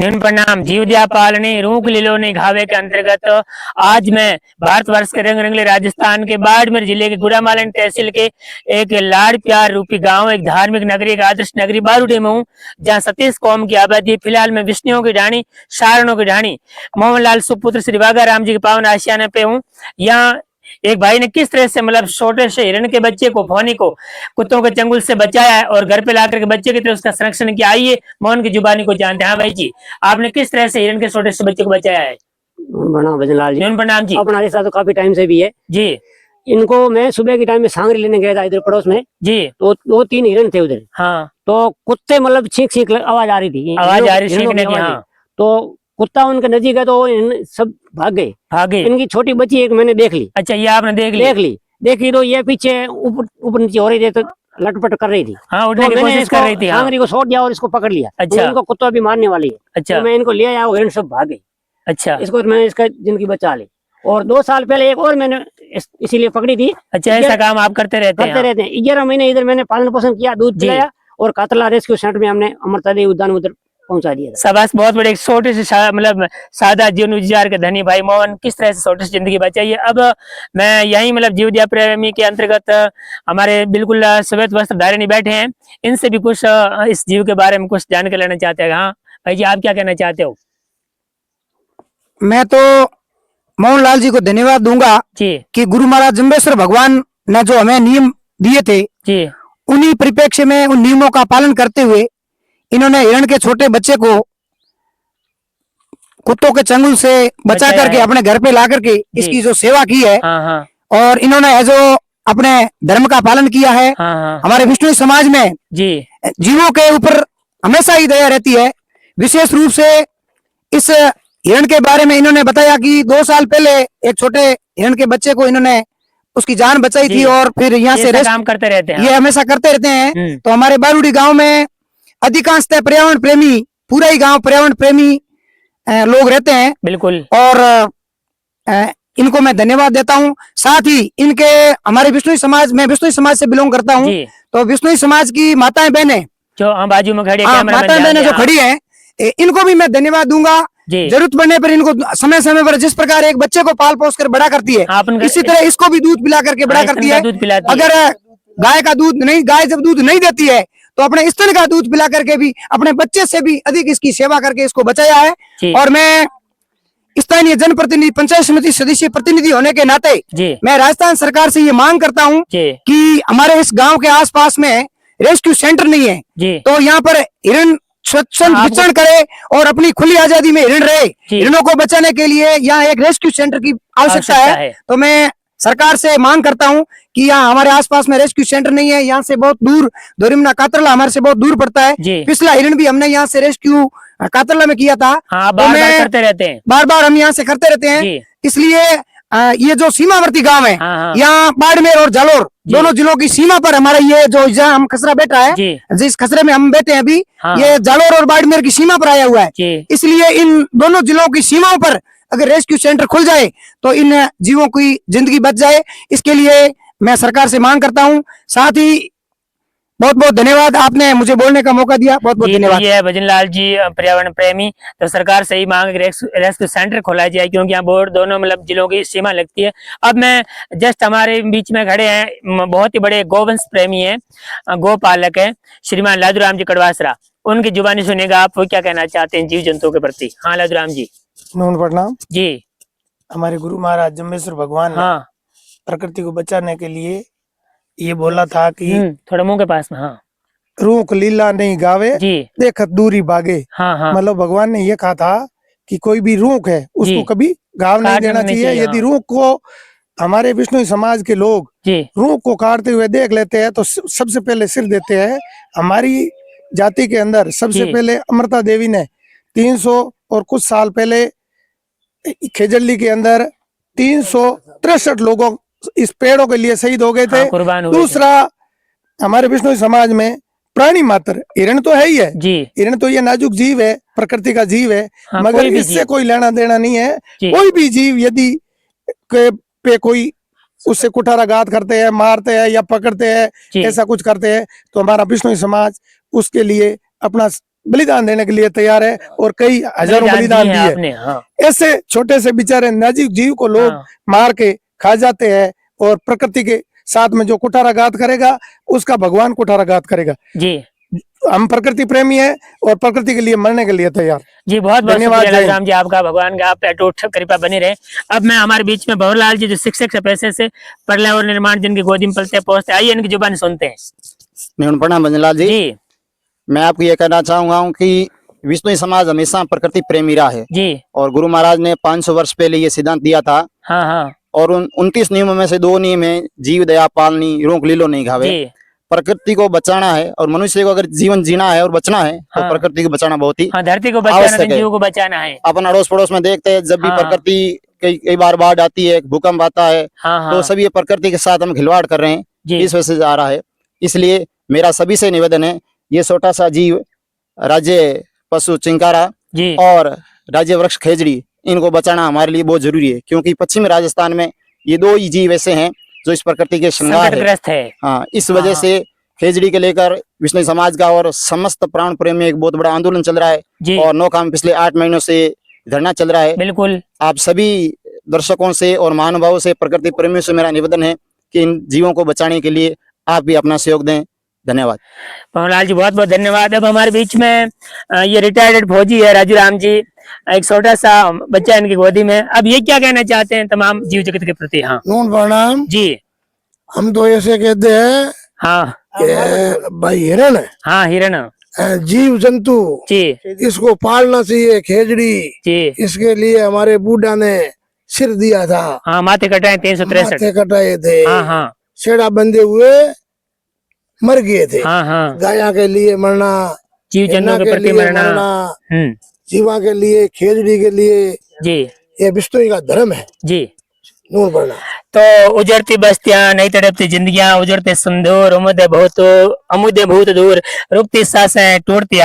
निम्न प्रणाम। जीवदया पालने रूख लिलोनी घावे के अंतर्गत आज मैं भारतवर्ष के रंग रंगले राजस्थान के बाड़मेर जिले के गुड़ामालन तहसील के एक लाड़ प्यार रूपी गांव, एक धार्मिक नगरी, एक आदर्श नगरी बारूडी में हूँ, जहाँ 37 कौम की आबादी। फिलहाल मैं विष्णुओं की ढाणी, शारणों की ढाणी मोहनलाल सुपुत्र श्री बागा राम जी के पावन आशियाने पे हूँ। यहाँ एक भाई ने किस तरह से मतलब छोटे से हिरण के बच्चे को, फोनी को कुत्तों के चंगुल से बचाया है और घर पे लाकर के बच्चे की तरह उसका संरक्षण किया। आइए मोहन की जुबानी को जानते हैं। हाँ भाई जी, आपने किस तरह से हिरण के छोटे से बच्चे को बचाया है? प्रणाम भजनलाल जी। प्रणाम जी। अपना रिश्ता तो काफी टाइम से भी है जी। इनको मैं सुबह के टाइम में सांगरी लेने गया था इधर पड़ोस में जी, तो 2-3 हिरण थे उधर। हाँ। तो कुत्ते मतलब चीख चीख आवाज आ रही थी, आवाज आ रही थी। हाँ। तो कुत्ता उनके नजदीक है तो सब भाग गए। इनकी छोटी बच्ची एक मैंने देख ली। अच्छा, ये आपने देखी तो ये पीछे ऊपर नीचे हो रही थी, तो लटपट कर रही थी। हाँ, उठने की कोशिश कर रही थी। हाँ। सांगरी को छोड़ दिया और इसको पकड़ लिया। अच्छा। इनको कुत्ता भी मारने वाली है। अच्छा। तो मैं इनको ले आया, हिरण सब भाग गए। अच्छा। इसको मैंने इसका जिंदगी बचा ली। और 2 साल पहले एक और मैंने इसीलिए पकड़ी थी। अच्छा, ऐसा काम आप करते रहते हैं? 11 महीने इधर मैंने पालन पोषण किया, दूध पिलाया और कातला रेस्क्यू सेंटर में हमने अमृता देवी उद्यान उधर पहुंचा दिया। शाबाश, बहुत बड़े छोटे से मतलब सादा जीवन विचार के धनी भाई मोहन किस तरह से छोटे से जिंदगी बचाई है। अब मैं यही मतलब जीवदया प्रेमी के अंतर्गत हमारे बिल्कुल श्वेत वस्त्र धारिणी बैठे हैं, इनसे भी कुछ इस जीव के बारे में कुछ जानकारी लेना चाहते हैं। हाँ भाई जी, आप क्या कहना चाहते हो? मैं तो मोहनलाल जी को धन्यवाद दूंगा जी कि गुरु महाराज जम्बेश्वर भगवान ने जो हमें नियम दिए थे जी, उन्हीं परिप्रेक्ष्य में उन नियमों का पालन करते हुए इन्होंने हिरण के छोटे बच्चे को कुत्तों के चंगुल से बचा करके अपने घर पे ला करके इसकी जो सेवा की है। हाँ हाँ। और इन्होंने जो अपने धर्म का पालन किया है। हाँ हाँ। हमारे विष्णु समाज में जी जीवों के ऊपर हमेशा ही दया रहती है। विशेष रूप से इस हिरण के बारे में इन्होंने बताया कि 2 साल पहले एक छोटे हिरण के बच्चे को इन्होंने उसकी जान बचाई थी और फिर यहाँ से काम करते रहते हैं। ये हमेशा करते रहते हैं। तो हमारे बारूडी गांव में अधिकांशतः पर्यावरण प्रेमी, पूरा ही गांव पर्यावरण प्रेमी लोग रहते हैं। बिल्कुल। और इनको मैं धन्यवाद देता हूं। साथ ही इनके हमारे विष्णु समाज, मैं विष्णु समाज से बिलोंग करता हूं, तो विष्णु समाज की माताएं बहनें जो बाजू में खड़ी है, माताएं बहनें जो खड़ी हैं, इनको भी मैं धन्यवाद दूंगा। जरूरत पड़ने पर इनको समय समय पर जिस प्रकार एक बच्चे को पाल पोस कर बड़ा करती है, इसी तरह इसको भी दूध पिला करके बड़ा करती है। अगर गाय का दूध नहीं, गाय जब दूध नहीं देती है तो अपने स्तन का दूध पिला करके भी अपने बच्चे से भी अधिक इसकी सेवा करके इसको बचाया है। और मैं स्थानीय जनप्रतिनिधि, पंचायत समिति सदस्य प्रतिनिधि होने के नाते मैं राजस्थान सरकार से ये मांग करता हूँ कि हमारे इस गांव के आसपास में रेस्क्यू सेंटर नहीं है, तो यहाँ पर हिरण स्वच्छंद विचरण करे और अपनी खुली आजादी में हिरण रहे। हिरणों को बचाने के लिए यहाँ एक रेस्क्यू सेंटर की आवश्यकता है। तो मैं सरकार से मांग करता हूं कि यहाँ हमारे आसपास में रेस्क्यू सेंटर नहीं है। यहाँ से बहुत दूर दोरिमना कातरला हमारे से बहुत दूर पड़ता है। पिछला हिरण भी हमने यहाँ से रेस्क्यू कातरला में किया था। हाँ, बार बार करते रहते हैं, बार हम यहाँ से करते रहते हैं। इसलिए ये जो सीमावर्ती गांव है, यहाँ बाड़मेर और जालोर दोनों जिलों की सीमा पर हमारा ये जो जहाँ हम खसरा बैठा है, जिस खसरे में हम बैठे हैं अभी, ये जालोर और बाड़मेर की सीमा पर आया हुआ है। इसलिए इन दोनों जिलों की सीमाओं पर अगर रेस्क्यू सेंटर खुल जाए तो इन जीवों की जिंदगी बच जाए। इसके लिए मैं सरकार से मांग करता हूं। साथ ही बहुत बहुत धन्यवाद, आपने मुझे बोलने का मौका दिया, बहुत बहुत धन्यवाद। ये है भजनलाल जी पर्यावरण प्रेमी। तो सरकार से ही मांग रेस्क्यू सेंटर खोला जाए, क्योंकि यहाँ बोर्ड दोनों मतलब जिलों की सीमा लगती है। अब मैं जस्ट हमारे बीच में खड़े हैं बहुत ही बड़े गोवंश प्रेमी है, गोपालक है, श्रीमान लादूराम जी कड़वासरा। उनकी जुबानी सुनेगा, आप क्या कहना चाहते हैं जीव जंतुओं के प्रति? हाँ लादूराम जी। प्रणाम जी। हमारे गुरु महाराज जम्बेश्वर भगवान ने प्रकृति को बचाने के लिए ये बोला था कि थोड़ा मुंह के पास में, हाँ, रूख लीला नहीं गावे देखत दूरी भागे। मतलब भगवान ने ये कहा था कि कोई भी रूख है उसको कभी घाव नहीं देना चाहिए। यदि रूख को हमारे विष्णु समाज के लोग रूख को काटते हुए देख लेते हैं तो सबसे पहले सिर देते हैं। हमारी जाति के अंदर सबसे पहले अमृता देवी ने 300 और कुछ साल पहले खेजल्ली के अंदर 363 लोगों इस पेड़ों के लिए शहीद हो गए थे। दूसरा, हमारे विष्णु समाज में प्राणी मात्र हिरण तो है ही है जी। हिरण तो ये नाजुक जीव है, प्रकृति का जीव है, मगर इससे कोई लेना देना नहीं है। कोई भी जीव यदि पे कोई उससे कुठाराघात करते हैं, मारते हैं या पकड़ते हैं, ऐसा कुछ करते हैं, तो हमारा विष्णु समाज उसके लिए अपना बलिदान देने के लिए तैयार है और कई हजारों बलिदान दिए। हाँ। ऐसे छोटे से बेचारे नाजुक जीव को लोग मार के खा जाते हैं और प्रकृति के साथ में जो कुठाराघात करेगा उसका भगवान कुठाराघात करेगा जी। हम प्रकृति प्रेमी है और प्रकृति के लिए मरने के लिए तैयार। जी बहुत बहुत धन्यवाद राम जी आपका, भगवान का आप पे अटूट कृपा बनी रहे। अब मैं हमारे बीच में भंवरलाल जी जो शिक्षक से पैसे से पर्यावरण निर्माण जिनकी गोदी में पलते पोसते, आइए इनकी जुबान सुनते हैं। प्रणाम भंजलाल जी। मैं आपको ये कहना चाहूंगा कि विष्णु समाज हमेशा प्रकृति प्रेमी रहा है जी। और गुरु महाराज ने 500 वर्ष पहले ये सिद्धांत दिया था। हाँ हाँ। और उन 29 नियमों में से 2 नियम है, जीव दया पालनी, रोक लीलो नहीं घावे। प्रकृति को बचाना है और मनुष्य को अगर जीवन जीना है और बचना है तो प्रकृति को बचाना बहुत ही धरती को बचाना है, जीव को बचाना है। अपन अड़ोस पड़ोस में देखते हैं जब भी प्रकृति कई बार बाढ़ आती है, भूकंप आता है, तो सभी प्रकृति के साथ हम खिलवाड़ कर रहे हैं, इस वजह से आ रहा है। इसलिए मेरा सभी से निवेदन है, ये छोटा सा जीव राज्य पशु चिंकारा और राज्य वृक्ष खेजड़ी, इनको बचाना हमारे लिए बहुत जरूरी है, क्योंकि पश्चिमी राजस्थान में ये 2 ही जीव ऐसे हैं जो इस प्रकृति के श्रृंगार है। हाँ, इस वजह से खेजड़ी के लेकर विष्णु समाज का और समस्त प्राण प्रेम में एक बहुत बड़ा आंदोलन चल रहा है और नौका में पिछले 8 महीनों से धरना चल रहा है। बिल्कुल। आप सभी दर्शकों से और महानुभावों से, प्रकृति प्रेमियों से मेरा निवेदन है कि इन जीवों को बचाने के लिए आप भी अपना सहयोग दें। धन्यवाद भंवरलाल जी, बहुत बहुत धन्यवाद। अब हमारे बीच में ये रिटायर्ड फौजी है राजू राम जी, एक छोटा सा बच्चा इनकी गोदी में। अब ये क्या कहना चाहते हैं तमाम जीव जगत के प्रति? हाँ प्रणाम जी। हम तो ऐसे कहते हैं हाँ भाई हिरण है, हाँ हिरण जीव जंतु जी, इसको पालना चाहिए। खेजड़ी जी, इसके लिए हमारे बूढ़ा ने सिर दिया था। हाँ, माथे कटाए 363 कटाए थे। हाँ हाँ। छेड़ा बंधे हुए मर गए थे। हाँ हाँ। गाया के लिए मरना, जीव जंतु के प्रति मरना, जीवा के लिए, खेजड़ी के लिए जी, ये विष्णु का धर्म है जी। नूर पढ़ना। तो उजड़ती बस्तियां, नहीं तड़पती जिंदगियां, उजड़ते सिंदूर, अमुदे भूत दूर, रुकती सांसें, टूटती